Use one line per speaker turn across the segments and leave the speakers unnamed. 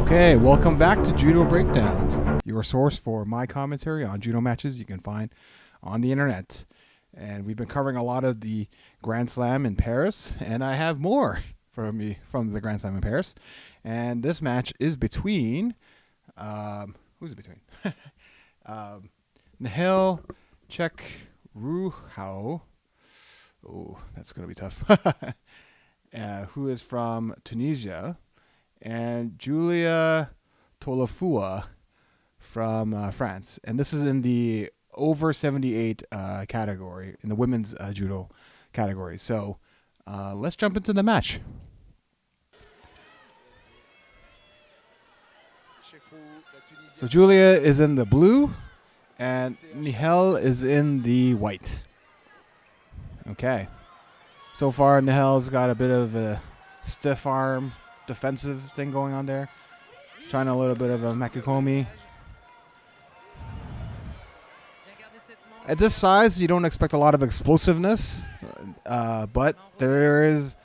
Okay, welcome back to Judo Breakdowns, your source for my commentary on judo matches you can find on the internet. And we've been covering a lot of the Grand Slam in Paris, and I have more from the Grand Slam in Paris. And this match is between, who's it between? Nihel Cheikh Rouhou. Oh, that's going to be tough. Who is from Tunisia, and Julia Tolofua from France. And this is in the over 78 category, in the women's judo category. So let's jump into the match. So Julia is in the blue, and Nihel is in the white. Okay. So far, Nihel's got a bit of a stiff arm defensive thing going on there. Trying a little bit of a makikomi. At this size, you don't expect a lot of explosiveness, but there is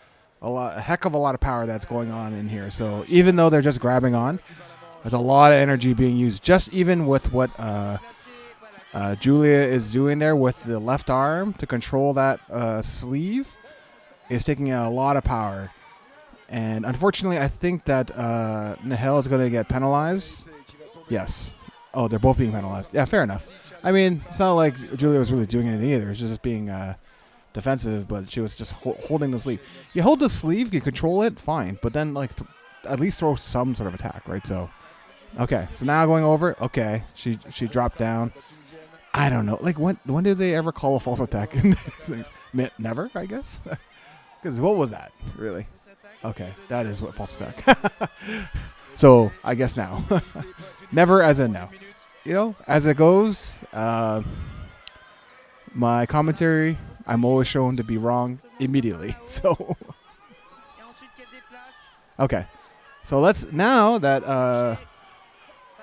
a heck of a lot of power that's going on in here. So even though they're just grabbing on, there's a lot of energy being used. Just even with what Julia is doing there with the left arm to control that sleeve is taking a lot of power. And unfortunately, I think that Nihel is going to get penalized. Yes. Oh, they're both being penalized. Yeah, fair enough. I mean, it's not like Julia was really doing anything either. It's just being defensive, but she was just holding the sleeve. You hold the sleeve, you control it, fine. But then, like, at least throw some sort of attack, right? So, okay. So now going over. Okay. She dropped down. I don't know. Like, when did they ever call a false attack in these things? Never, I guess. Because what was that, really? Okay, that is what false attack. So I guess now, never as in now. You know, as it goes, my commentary, I'm always shown to be wrong immediately. So, okay, so let's now that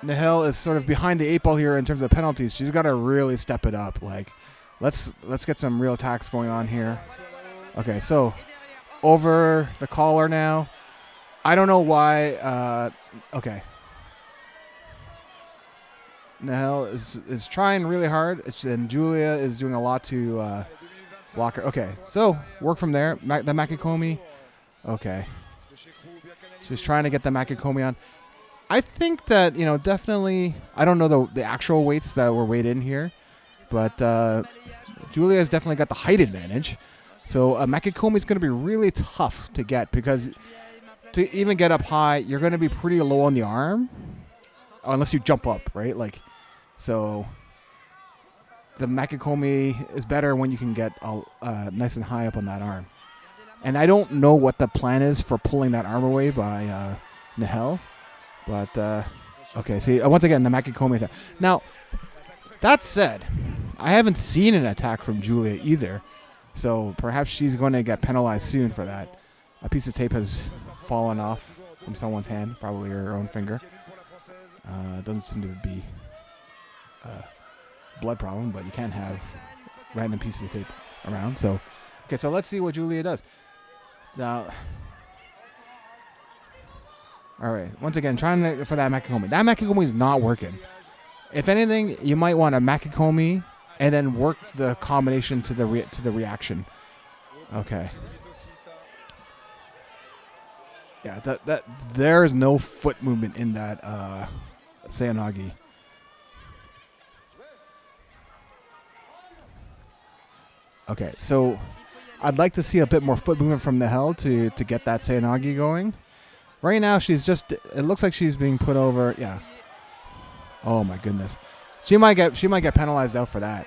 Nihel is sort of behind the 8 ball here in terms of penalties. She's got to really step it up. Like, let's get some real attacks going on here. Okay, so. Over the collar now. I don't know why. Okay. Nihel is trying really hard. And Julia is doing a lot to block her. Okay, so work from there. The makikomi. Okay. She's trying to get the makikomi on. I think that, definitely, I don't know the actual weights that were weighed in here, but Julia's definitely got the height advantage. So a makikomi is going to be really tough to get because to even get up high, you're going to be pretty low on the arm unless you jump up, right? Like, so the makikomi is better when you can get nice and high up on that arm. And I don't know what the plan is for pulling that arm away by Nihel, but okay. See, once again, the makikomi attack. Now, that said, I haven't seen an attack from Julia either. So perhaps she's going to get penalized soon for that. A piece of tape has fallen off from someone's hand, probably her own finger. Doesn't seem to be a blood problem, but you can't have random pieces of tape around. So, okay, so let's see what Julia does. Now, all right, once again, trying for that makikomi. That makikomi is not working. If anything, you might want a makikomi and then work the combination to the reaction. Okay. Yeah, that there is no foot movement in that Seoinage. Okay, so I'd like to see a bit more foot movement from Nihel to get that Seoinage going. Right now, she's just. It looks like she's being put over. Yeah. Oh my goodness. She might get penalized out for that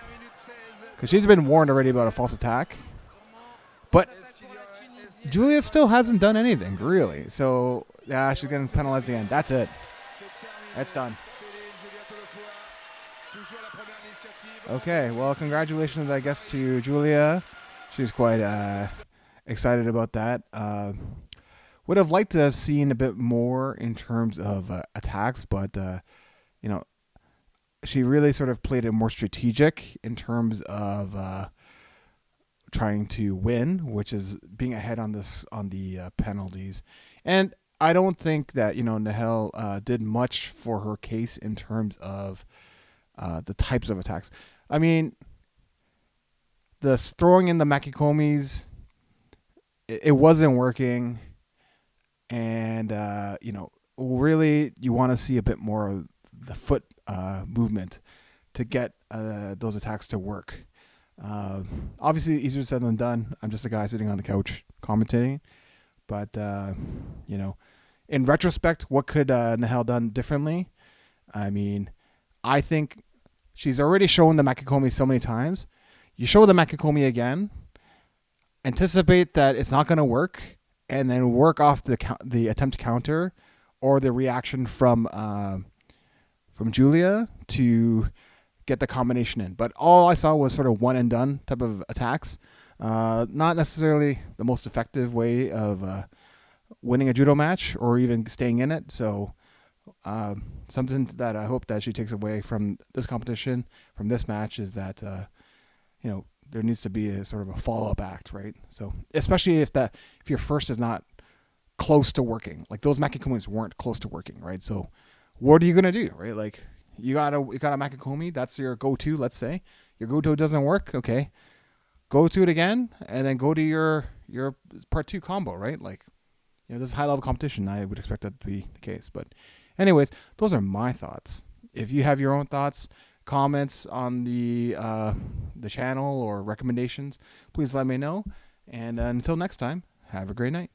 because she's been warned already about a false attack. But Julia still hasn't done anything really. So yeah, she's getting penalized again. That's it. That's done. Okay. Well, congratulations, I guess, to Julia. She's quite excited about that. Would have liked to have seen a bit more in terms of attacks, but she really sort of played it more strategic in terms of trying to win, which is being ahead on the penalties. And I don't think that Nihel did much for her case in terms of the types of attacks. I mean, the throwing in the makikomis, it wasn't working, and really you want to see a bit more of the foot movement to get those attacks to work. Obviously, easier said than done. I'm just a guy sitting on the couch commentating, but in retrospect, what could Nihel done differently? I mean, I think she's already shown the makikomi so many times. You show the makikomi again, anticipate that it's not going to work, and then work off the attempt counter or the reaction from Julia to get the combination in. But all I saw was sort of one and done type of attacks. Not necessarily the most effective way of winning a judo match or even staying in it. So something that I hope that she takes away from this competition, from this match, is that there needs to be a sort of a follow-up act, right? So especially if your first is not close to working, like those makikomis weren't close to working, right? So what are you gonna do, right? Like you got a makikomi, that's your go-to. Let's say your go-to doesn't work, okay, go to it again, and then go to your part 2 combo, right? Like this is high-level competition. I would expect that to be the case. But anyways, those are my thoughts. If you have your own thoughts, comments on the channel or recommendations, please let me know. And until next time, have a great night.